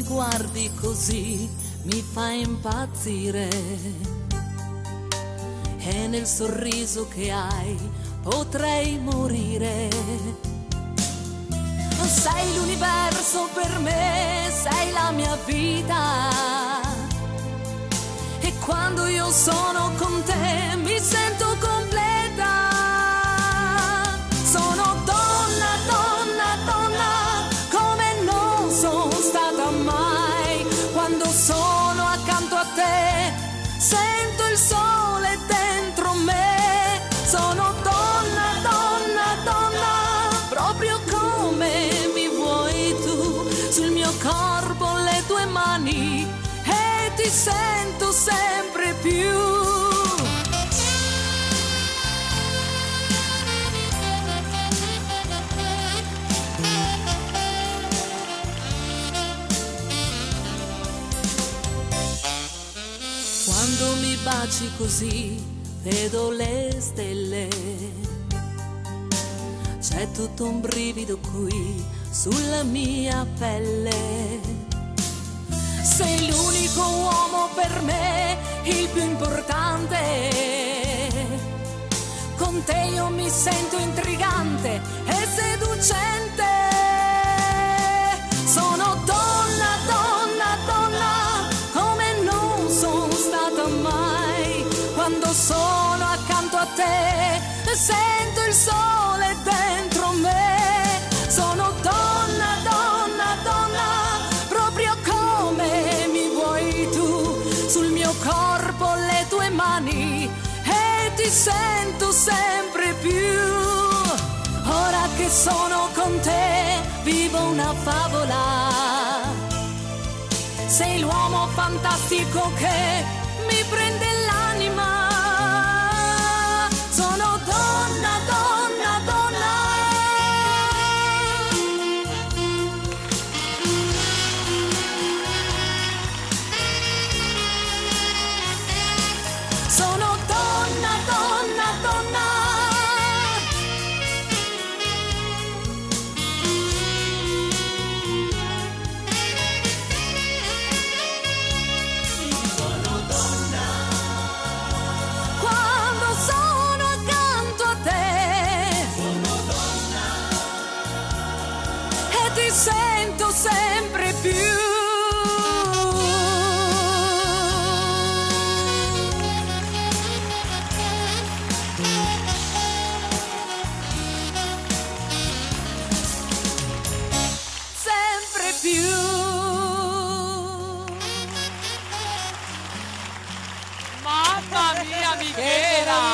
mi guardi così mi fa impazzire, e nel sorriso che hai potrei morire. Sei l'universo per me, sei la mia vita, e quando io sono con te mi sento completa. Sono donna, donna, donna, come non sono stata mai. Quando sono accanto a te sento il sole dentro me. Sono donna, donna, donna, proprio come mi vuoi tu. Sul mio corpo le tue mani e ti sento sempre più. Quando mi baci così vedo le stelle, c'è tutto un brivido qui sulla mia pelle. Sei l'unico uomo per me, il più importante. Con te io mi sento intrigante e seducente. Sono donna, donna, donna, come non sono stata mai. Quando sono accanto a te sento il sole dentro me. Sono donna, donna, donna, proprio come mi vuoi tu. Sul mio corpo le tue mani e ti sento sempre più. Ora che sono con te vivo una favola. Sei l'uomo fantastico che mi prende l'anima. Sono donna, donna, donna. Sono donna, donna, donna. Sono donna. Quando sono accanto a te sono donna e ti sento sempre più. Sempre più. Mamma mia, Michela!